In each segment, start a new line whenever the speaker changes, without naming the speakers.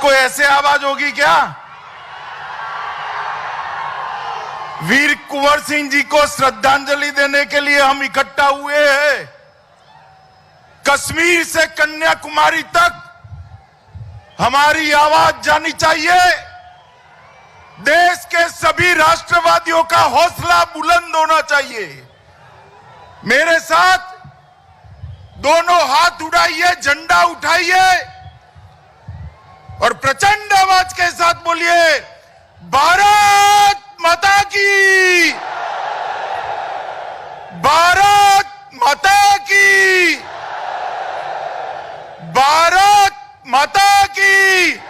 कोई ऐसे आवाज होगी क्या? वीर कुंवर सिंह जी को श्रद्धांजलि देने के लिए हम इकट्ठा हुए हैं। कश्मीर से कन्याकुमारी तक हमारी आवाज जानी चाहिए। देश के सभी राष्ट्रवादियों का हौसला बुलंद होना चाहिए। मेरे साथ दोनों हाथ उठाइए, झंडा उठाइए और प्रचंड आवाज के साथ बोलिए, भारत माता की, भारत माता की, भारत माता की।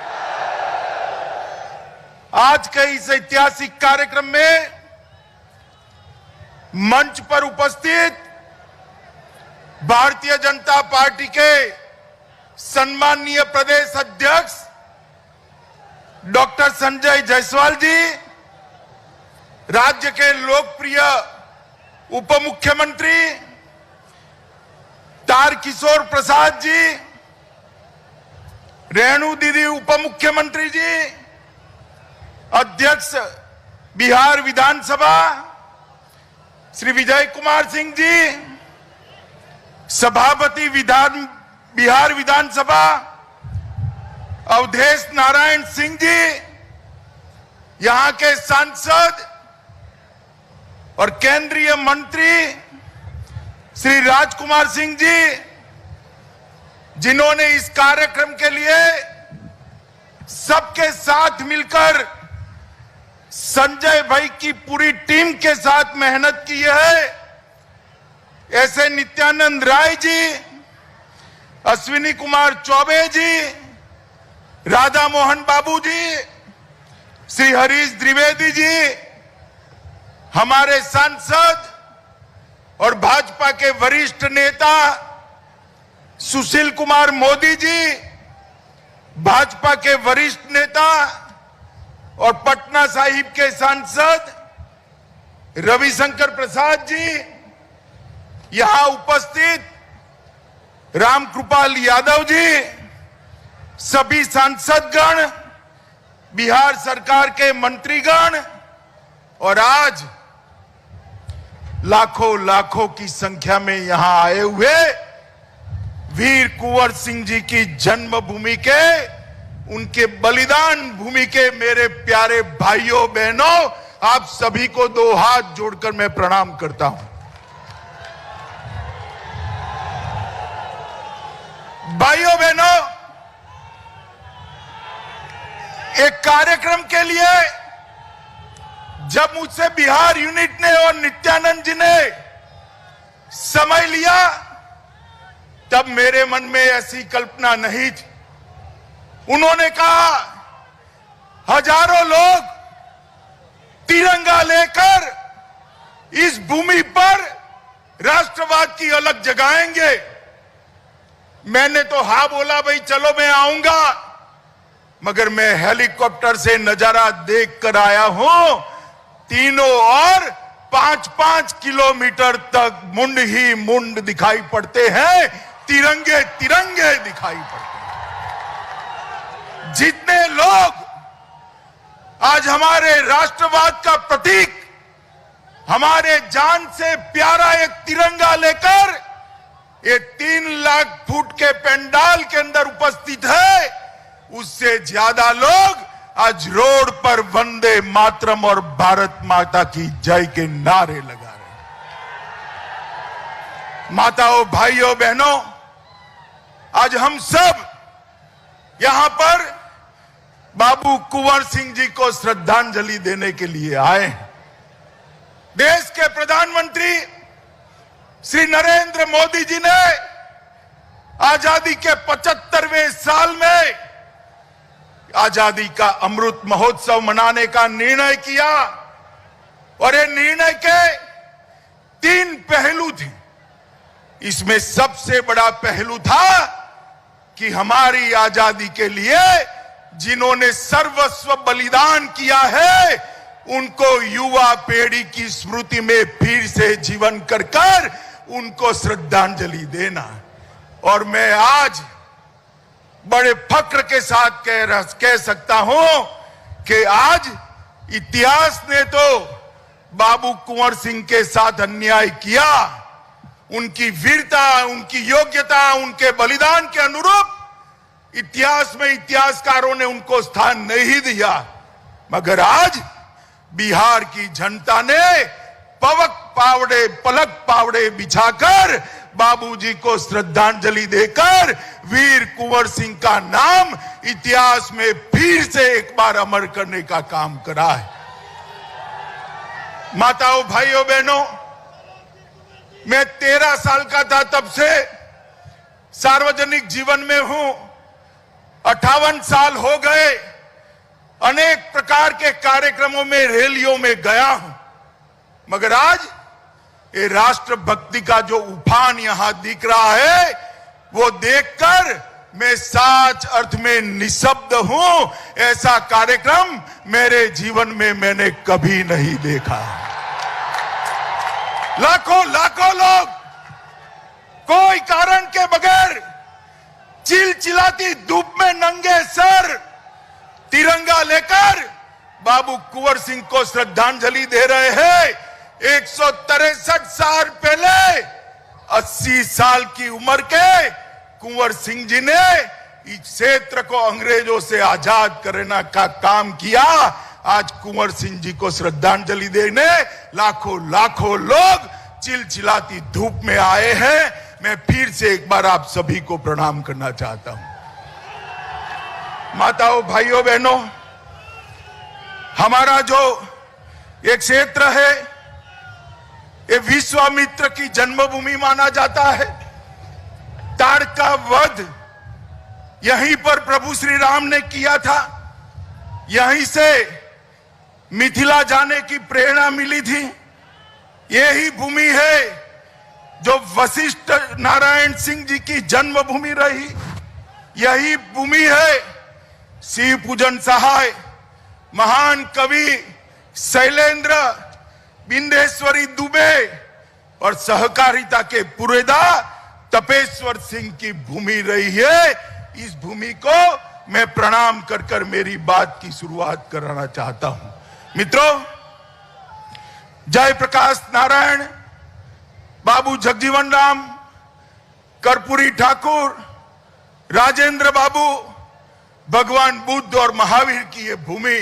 आज के इस ऐतिहासिक कार्यक्रम में मंच पर उपस्थित भारतीय जनता पार्टी के सम्माननीय प्रदेश अध्यक्ष डॉक्टर संजय जायसवाल जी, राज्य के लोकप्रिय उप मुख्यमंत्री तारकिशोर प्रसाद जी, रेणु दीदी उप मुख्यमंत्री जी, अध्यक्ष बिहार विधानसभा श्री विजय कुमार सिंह जी, सभापति बिहार विधानसभा अवधेश नारायण सिंह जी, यहां के सांसद और केंद्रीय मंत्री श्री राजकुमार सिंह जी, जिन्होंने इस कार्यक्रम के लिए सबके साथ मिलकर संजय भाई की पूरी टीम के साथ मेहनत की है, ऐसे नित्यानंद राय जी, अश्विनी कुमार चौबे जी, राधा मोहन बाबू जी, श्री हरीश द्विवेदी जी, हमारे सांसद और भाजपा के वरिष्ठ नेता सुशील कुमार मोदी जी, भाजपा के वरिष्ठ नेता और पटना साहिब के सांसद रविशंकर प्रसाद जी, यहां उपस्थित रामकृपाल यादव जी, सभी सांसदगण, बिहार सरकार के मंत्रीगण और आज लाखों लाखों की संख्या में यहां आए हुए वीर कुंवर सिंह जी की जन्मभूमि के, उनके बलिदान भूमि के मेरे प्यारे भाइयों बहनों, आप सभी को दो हाथ जोड़कर मैं प्रणाम करता हूं। भाइयों बहनों, एक कार्यक्रम के लिए जब मुझसे बिहार यूनिट ने और नित्यानंद जी ने समय लिया, तब मेरे मन में ऐसी कल्पना नहीं थी। उन्होंने कहा, हजारों लोग तिरंगा लेकर इस भूमि पर राष्ट्रवाद की अलग जगाएंगे। मैंने तो हाँ बोला, भाई चलो मैं आऊंगा, मगर मैं हेलीकॉप्टर से नजारा देख कर आया हूं। तीनों और 5-5 किलोमीटर तक मुंड ही मुंड दिखाई पड़ते हैं, तिरंगे तिरंगे दिखाई पड़ते हैं। जितने लोग आज हमारे राष्ट्रवाद का प्रतीक, हमारे जान से प्यारा एक तिरंगा लेकर ये 3 लाख फुट के पंडाल के अंदर उपस्थित है, उससे ज्यादा लोग आज रोड पर वंदे मातरम और भारत माता की जय के नारे लगा रहे हैं। माताओं, भाइयों, बहनों, आज हम सब यहां पर बाबू कुंवर सिंह जी को श्रद्धांजलि देने के लिए आए हैं। देश के प्रधानमंत्री श्री नरेंद्र मोदी जी ने आजादी के 75वें साल में आजादी का अमृत महोत्सव मनाने का निर्णय किया और ये निर्णय के 3 पहलू थे। इसमें सबसे बड़ा पहलू था कि हमारी आजादी के लिए जिन्होंने सर्वस्व बलिदान किया है, उनको युवा पीढ़ी की स्मृति में फिर से जीवन कर उनको श्रद्धांजलि देना। और मैं आज बड़े फक्र के साथ कह सकता हूं कि आज इतिहास ने तो बाबू कुंवर सिंह के साथ अन्याय किया। उनकी वीरता, उनकी योग्यता, उनके बलिदान के अनुरूप इतिहास में इतिहासकारों ने उनको स्थान नहीं दिया, मगर आज बिहार की जनता ने पलक पावड़े बिछाकर बाबूजी को श्रद्धांजलि देकर वीर कुंवर सिंह का नाम इतिहास में फिर से एक बार अमर करने का काम करा है। माताओं, भाइयों, बहनों, मैं 13 साल का था तब से सार्वजनिक जीवन में हूं। 58 साल हो गए। अनेक प्रकार के कार्यक्रमों में, रैलियों में गया हूं, मगर आज ये राष्ट्रभक्ति का जो उफान यहां दिख रहा है वो देखकर मैं सच अर्थ में निशब्द हूं। ऐसा कार्यक्रम मेरे जीवन में मैंने कभी नहीं देखा। लाखों लाखों लोग कोई कारण के बगैर चिलचिलाती धूप में नंगे सर तिरंगा लेकर बाबू कुंवर सिंह को श्रद्धांजलि दे रहे हैं। 163 साल पहले 80 साल की उम्र के कुंवर सिंह जी ने इस क्षेत्र को अंग्रेजों से आजाद करने का काम किया। आज कुंवर सिंह जी को श्रद्धांजलि देने लाखों लाखों लोग चिलचिलाती धूप में आए हैं। मैं फिर से एक बार आप सभी को प्रणाम करना चाहता हूं। माताओं, भाइयों, बहनों, हमारा जो एक क्षेत्र है ये विश्वामित्र की जन्मभूमि माना जाता है। ताड़का वध यहीं पर प्रभु श्री राम ने किया था। यहीं से मिथिला जाने की प्रेरणा मिली थी। यही भूमि है जो वशिष्ठ नारायण सिंह जी की जन्मभूमि रही। यही भूमि है शिव पूजन सहाय, महान कवि शैलेंद्र, बिंदेश्वरी दुबे और सहकारिता के पुरेदा तपेश्वर सिंह की भूमि रही है। इस भूमि को मैं प्रणाम कर कर मेरी बात की शुरुआत कराना चाहता हूं। मित्रों, जयप्रकाश नारायण, बाबू जगजीवन राम, कर्पूरी ठाकुर, राजेंद्र बाबू, भगवान बुद्ध और महावीर की ये भूमि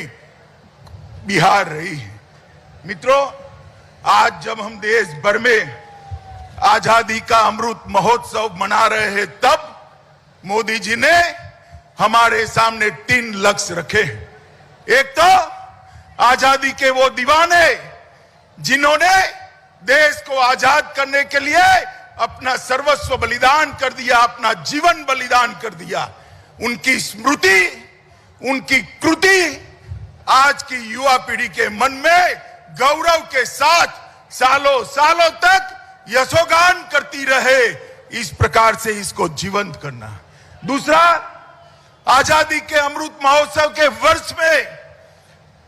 बिहार रही है। मित्रों, आज जब हम देश भर में आजादी का अमृत महोत्सव मना रहे हैं, तब मोदी जी ने हमारे सामने 3 लक्ष्य रखे। एक तो आजादी के वो दीवाने जिन्होंने देश को आजाद करने के लिए अपना सर्वस्व बलिदान कर दिया, अपना जीवन बलिदान कर दिया, उनकी स्मृति, उनकी कृति आज की युवा पीढ़ी के मन में गौरव के साथ सालों सालों तक यशोगान करती रहे। इस प्रकार से इसको जीवंत करना। दूसरा, आजादी के अमृत महोत्सव के वर्ष में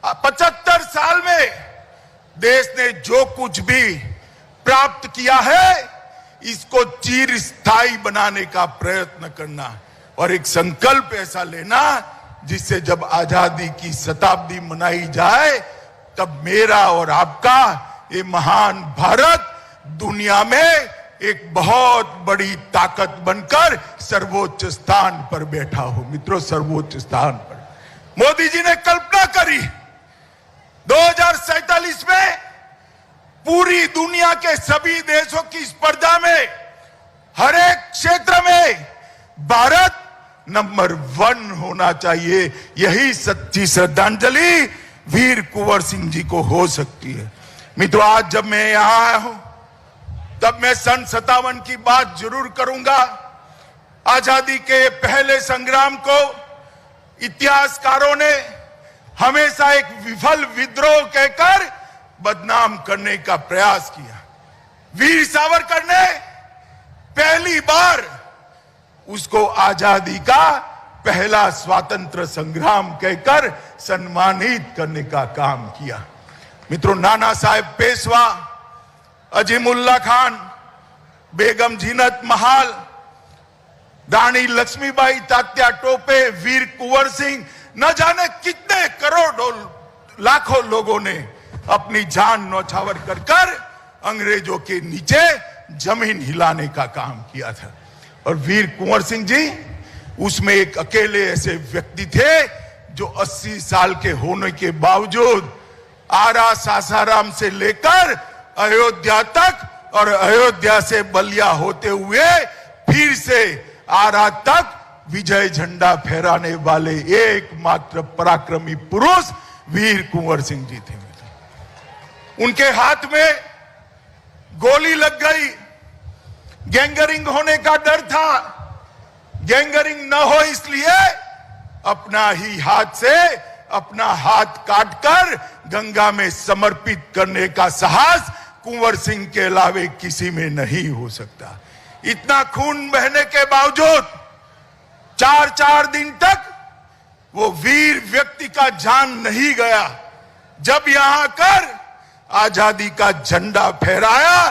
75 साल में देश ने जो कुछ भी प्राप्त किया है इसको चिर स्थायी बनाने का प्रयत्न करना और एक संकल्प ऐसा लेना जिससे जब आजादी की शताब्दी मनाई जाए तब मेरा और आपका ये महान भारत दुनिया में एक बहुत बड़ी ताकत बनकर सर्वोच्च स्थान पर बैठा हो। मित्रों, सर्वोच्च स्थान पर मोदी जी ने कल्पना करी 2047 में पूरी दुनिया के सभी देशों की स्पर्धा में हर एक क्षेत्र में भारत नंबर 1 होना चाहिए। यही सच्ची श्रद्धांजलि वीर कुंवर सिंह जी को हो सकती है। मित्रों, आज जब मैं यहां आया हूं तब मैं सन 57 की बात जरूर करूंगा। आजादी के पहले संग्राम को इतिहासकारों ने हमेशा एक विफल विद्रोह कहकर बदनाम करने का प्रयास किया। वीर सावरकर ने पहली बार उसको आजादी का पहला स्वातंत्र संग्राम कहकर सम्मानित करने का काम किया। मित्रों, नाना साहेब पेशवा, अजीमुल्ला खान, बेगम जीनत महाल, रानी लक्ष्मीबाई, तात्या टोपे, वीर कुंवर सिंह, न जाने कितने करोड़ों लाखों लोगों ने अपनी जान न्यौछावर कर अंग्रेजों के नीचे जमीन हिलाने का काम किया था। और वीर कुंवर सिंह जी उसमें एक अकेले ऐसे व्यक्ति थे जो 80 साल के होने के बावजूद आरा सासाराम से लेकर अयोध्या तक और अयोध्या से बलिया होते हुए फिर से आरा तक विजय झंडा फहराने वाले एकमात्र पराक्रमी पुरुष वीर कुंवर सिंह जी थे। उनके हाथ में गोली लग गई, गैंगरिंग होने का डर था। गैंगरिंग न हो इसलिए अपना ही हाथ से अपना हाथ काटकर गंगा में समर्पित करने का साहस कुंवर सिंह के अलावे किसी में नहीं हो सकता। इतना खून बहने के बावजूद 4 दिन तक वो वीर व्यक्ति का जान नहीं गया। जब यहां कर आजादी का झंडा फहराया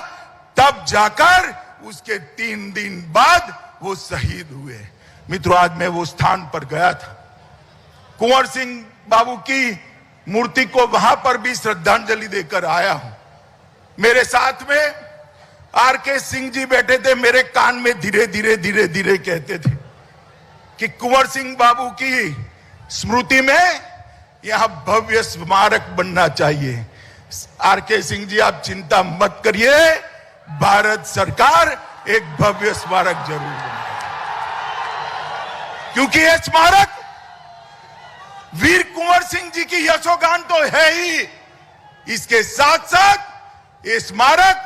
तब जाकर उसके 3 दिन बाद वो शहीद हुए। मित्रों, आज मैं वो स्थान पर गया था, कुंवर सिंह बाबू की मूर्ति को वहां पर भी श्रद्धांजलि देकर आया हूं। मेरे साथ में आरके सिंह जी बैठे थे, मेरे कान में धीरे धीरे कहते थे कि कुंवर सिंह बाबू की स्मृति में यहां भव्य स्मारक बनना चाहिए। आरके सिंह जी, आप चिंता मत करिए, भारत सरकार एक भव्य स्मारक जरूर बनाएगी, क्योंकि यह स्मारक वीर कुंवर सिंह जी की यशोगान तो है ही, इसके साथ साथ ये स्मारक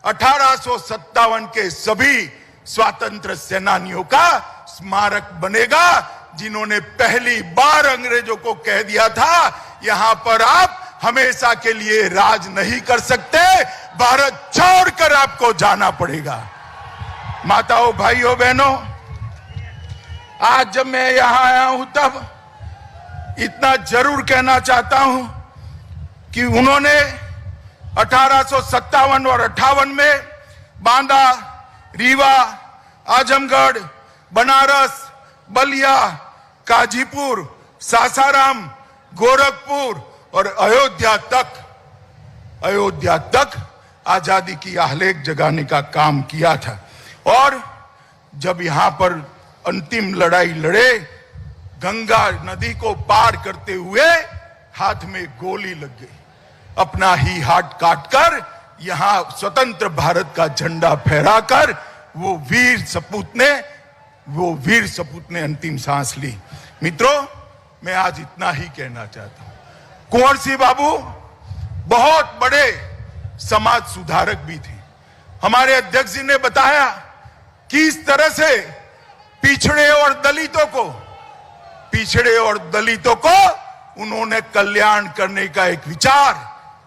1857 के सभी स्वतंत्र सेनानियों का स्मारक बनेगा, जिन्होंने पहली बार अंग्रेजों को कह दिया था यहां पर आप हमेशा के लिए राज नहीं कर सकते, भारत छोड़कर आपको जाना पड़ेगा। माताओं, भाइयों, बहनों, आज जब मैं यहां आया हूं तब इतना जरूर कहना चाहता हूं कि उन्होंने 1857 और 58 में बांदा, रीवा, आजमगढ़, बनारस, बलिया, काजीपुर, सासाराम, गोरखपुर और अयोध्या तक आजादी की आह्लेख जगाने का काम किया था। और जब यहां पर अंतिम लड़ाई लड़े, गंगा नदी को पार करते हुए हाथ में गोली लग गई, अपना ही हाथ काटकर यहां स्वतंत्र भारत का झंडा फहराकर वो वीर सपूत ने अंतिम सांस ली। मित्रों, मैं आज इतना ही कहना चाहता हूं, कुंवर सिंह बाबू बहुत बड़े समाज सुधारक भी थे। हमारे अध्यक्ष जी ने बताया कि इस तरह से पिछड़े और दलितों को उन्होंने कल्याण करने का एक विचार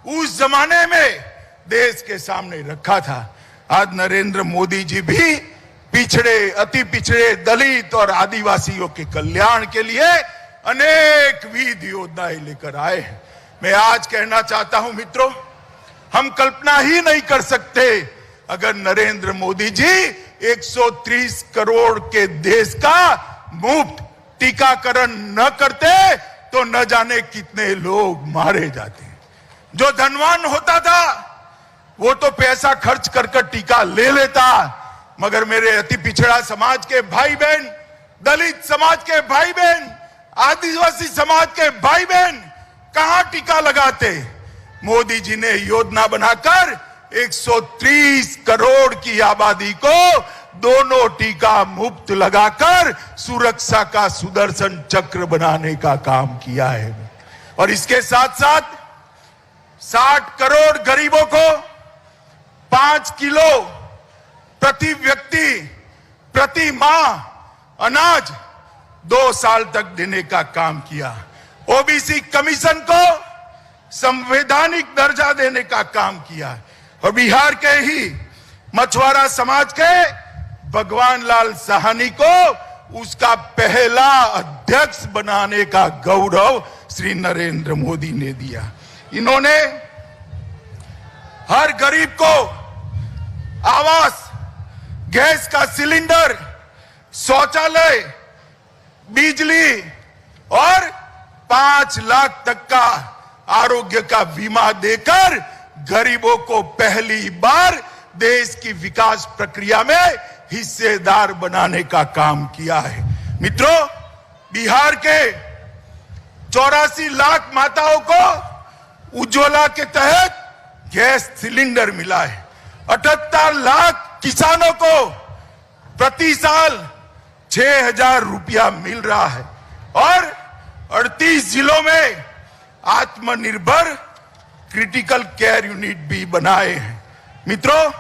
उस जमाने में देश के सामने रखा था। आज नरेंद्र मोदी जी भी पिछड़े, अति पिछड़े, दलित और आदिवासियों के कल्याण के लिए अनेक विध योजनाएं लेकर आए हैं। मैं आज कहना चाहता हूं मित्रों, हम कल्पना ही नहीं कर सकते अगर नरेंद्र मोदी जी 130 करोड़ के देश का मुफ्त टीकाकरण न करते तो न जाने कितने लोग मारे जाते। जो धनवान होता था वो तो पैसा खर्च कर टीका ले लेता, मगर मेरे अति पिछड़ा समाज के भाई बहन, दलित समाज के भाई बहन, आदिवासी समाज के भाई बहन कहां टीका लगाते? मोदी जी ने योजना बनाकर 130 करोड़ की आबादी को दोनों टीका मुफ्त लगाकर सुरक्षा का सुदर्शन चक्र बनाने का काम किया है। और इसके साथ साथ 60 करोड़ गरीबों को 5 किलो प्रति व्यक्ति प्रति माह अनाज 2 साल तक देने का काम किया। ओबीसी कमीशन को संवैधानिक दर्जा देने का काम किया। और बिहार के ही मछुआरा समाज के भगवान लाल साहनी को उसका पहला अध्यक्ष बनाने का गौरव श्री नरेंद्र मोदी ने दिया। इन्होंने हर गरीब को आवास, गैस का सिलेंडर, शौचालय, बिजली और 5 लाख तक का आरोग्य का बीमा देकर गरीबों को पहली बार देश की विकास प्रक्रिया में हिस्सेदार बनाने का काम किया है। मित्रों, बिहार के 84 लाख माताओं को उज्ज्वला के तहत गैस सिलेंडर मिला है। 78 लाख किसानों को प्रति साल 6,000 रुपया मिल रहा है और 38 जिलों में आत्मनिर्भर क्रिटिकल केयर यूनिट भी बनाए हैं। मित्रों,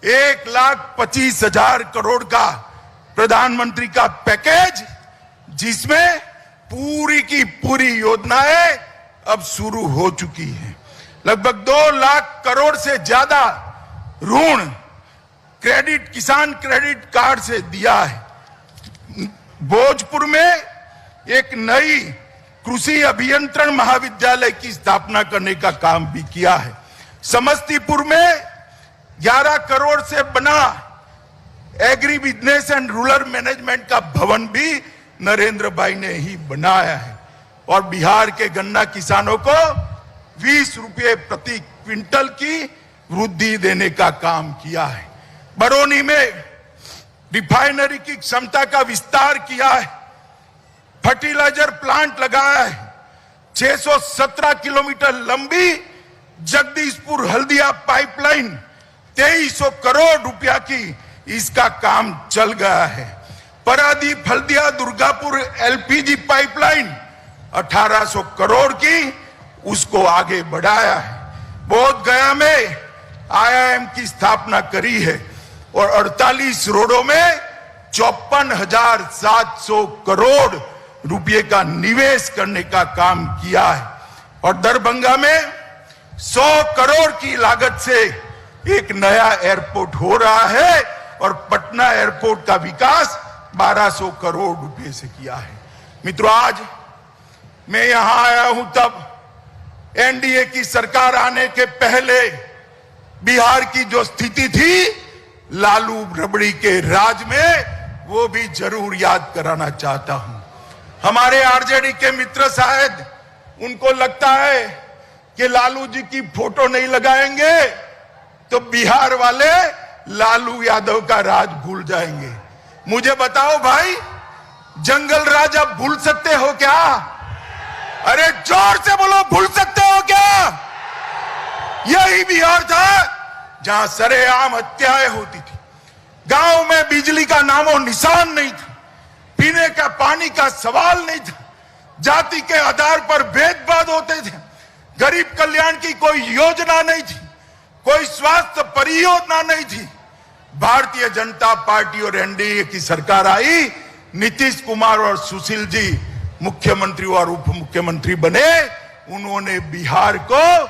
1,25,000 करोड़ का प्रधानमंत्री का पैकेज, जिसमें पूरी की पूरी योजनाएं अब शुरू हो चुकी हैं। लगभग 2 लाख करोड़ से ज्यादा ऋण क्रेडिट, किसान क्रेडिट कार्ड से दिया है। भोजपुर में एक नई कृषि अभियंत्रण महाविद्यालय की स्थापना करने का काम भी किया है। समस्तीपुर में 11 करोड़ से बना agri business and rural management का भवन भी नरेंद्र भाई ने ही बनाया है। और बिहार के गन्ना किसानों को 20 रुपये प्रति क्विंटल की वृद्धि देने का काम किया है। बरौनी में रिफाइनरी की क्षमता का विस्तार किया है। फर्टिलाइजर प्लांट लगाया है। 617 किलोमीटर लंबी जगदीशपुर हल्दिया पाइपलाइन 2300 करोड़ रुपया की इसका काम चल गया है। परादीप हल्दिया दुर्गापुर एलपीजी पाइपलाइन 1800 करोड़ की उसको आगे बढ़ाया है। बोध गया में आईआईएम की स्थापना करी है और 48 रोडों में 54,700 करोड़ रुपये का निवेश करने का काम किया है। और दरभंगा में 100 करोड़ की लागत से एक नया एयरपोर्ट हो रहा है और पटना एयरपोर्ट का विकास 1200 करोड़ रुपए से किया है। मित्रों, आज मैं यहां आया हूं तब एनडीए की सरकार आने के पहले बिहार की जो स्थिति थी लालू रबड़ी के राज में, वो भी जरूर याद कराना चाहता हूं। हमारे आरजेडी के मित्र शायद उनको लगता है कि लालू जी की फोटो नहीं लगाएंगे तो बिहार वाले लालू यादव का राज भूल जाएंगे। मुझे बताओ भाई, जंगल राज आप भूल सकते हो क्या? अरे जोर से बोलो, भूल सकते हो क्या? यही बिहार था जहां सरेआम हत्याएं होती थी। गांव में बिजली का नामो निशान नहीं था। पीने का पानी का सवाल नहीं था। जाति के आधार पर भेदभाव होते थे। गरीब कल्याण की कोई योजना नहीं थी। कोई स्वास्थ्य परियोजना नहीं थी। भारतीय जनता पार्टी और एनडीए की सरकार आई, नीतीश कुमार और सुशील जी मुख्यमंत्री और उप मुख्यमंत्री बने। उन्होंने बिहार को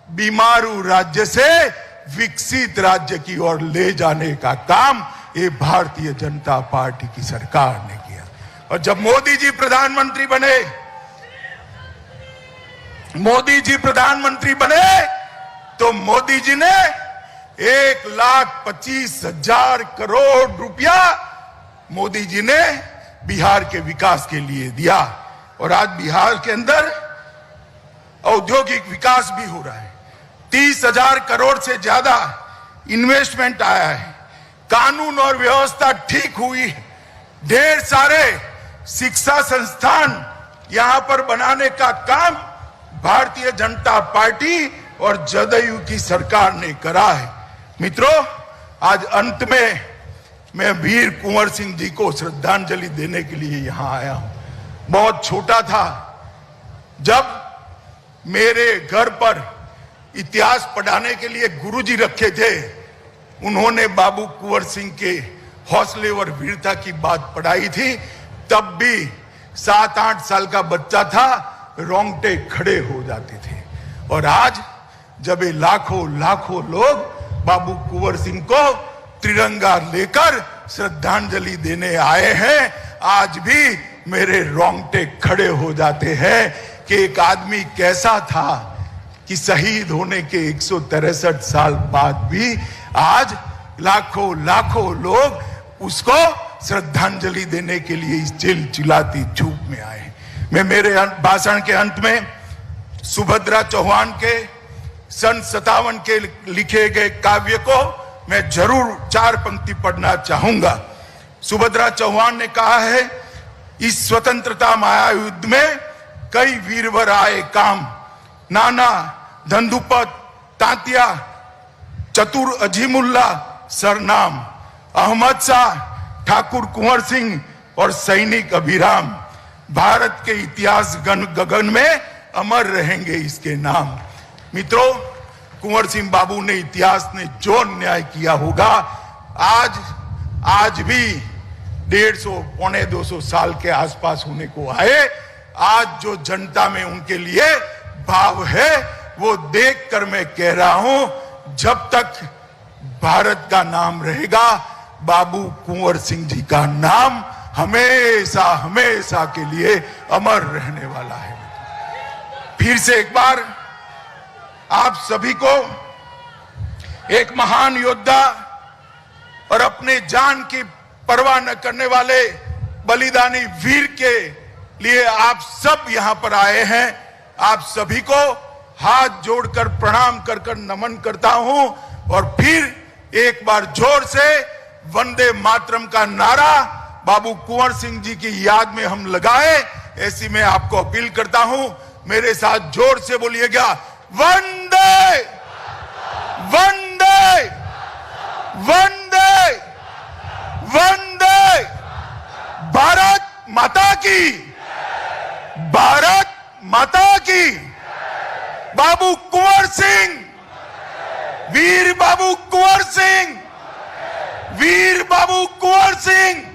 बीमारू राज्य से विकसित राज्य की ओर ले जाने का काम ये भारतीय जनता पार्टी की सरकार ने किया। और जब मोदी जी प्रधानमंत्री बने तो मोदी जी ने 1,25,000 करोड़ रुपया मोदी जी ने बिहार के विकास के लिए दिया। और आज बिहार के अंदर औद्योगिक विकास भी हो रहा है। 30,000 करोड़ से ज्यादा इन्वेस्टमेंट आया है। कानून और व्यवस्था ठीक हुई है। ढेर सारे शिक्षा संस्थान यहां पर बनाने का काम भारतीय जनता पार्टी और जदयू की सरकार ने करा है। मित्रों, आज अंत में मैं वीर कुंवर सिंह जी को श्रद्धांजलि देने के लिए यहां आया हूं। बहुत छोटा था जब मेरे घर पर इतिहास पढ़ाने के लिए गुरुजी रखे थे। उन्होंने बाबू कुंवर सिंह के हौसले और वीरता की बात पढ़ाई थी। तब भी 7-8 साल का बच्चा था, रोंगटे खड़े हो जाते थे। और आज जब ये लाखों लोग बाबू कुंवर सिंह को तिरंगा लेकर श्रद्धांजलि देने आए हैं, आज भी मेरे रोंगटे खड़े हो जाते हैं कि एक आदमी कैसा था कि शहीद होने के 163 साल बाद भी आज लाखों लोग उसको श्रद्धांजलि देने के लिए इस चिलचिलाती धूप में आए। मैं मेरे भाषण के अंत में सुभद्रा चौहान के सन 57 के लिखे गए काव्य को मैं जरूर 4 पंक्ति पढ़ना चाहूंगा। सुभद्रा चौहान ने कहा है, इस स्वतंत्रता महायुद्ध में कई वीरवर आए काम, नाना धंधुपत तांतिया चतुर अजीमुल्ला सरनाम, अहमद शाह ठाकुर कुंवर सिंह और सैनिक अभिराम, भारत के इतिहास गगन में अमर रहेंगे इसके नाम। मित्रों, कुंवर सिंह बाबू ने इतिहास ने जो न्याय किया होगा, आज भी 150 पौने 200 साल के आसपास होने को आए, आज जो जनता में उनके लिए भाव है वो देखकर मैं कह रहा हूं, जब तक भारत का नाम रहेगा, बाबू कुंवर सिंह जी का नाम हमेशा हमेशा के लिए अमर रहने वाला है। फिर से एक बार आप सभी को एक महान योद्धा और अपने जान की परवाह न करने वाले बलिदानी वीर के लिए आप सब यहां पर आए हैं। आप सभी को हाथ जोड़कर प्रणाम कर नमन करता हूं और फिर एक बार जोर से वंदे मातरम का नारा बाबू कुंवर सिंह जी की याद में हम लगाए, ऐसी मैं आपको अपील करता हूं। मेरे साथ जोर से बोलिएगा, वंदे वंदे वंदे वंदे। भारत माता की, भारत माता की। बाबू कुंवर सिंह, वीर बाबू कुंवर सिंह, वीर बाबू कुंवर सिंह।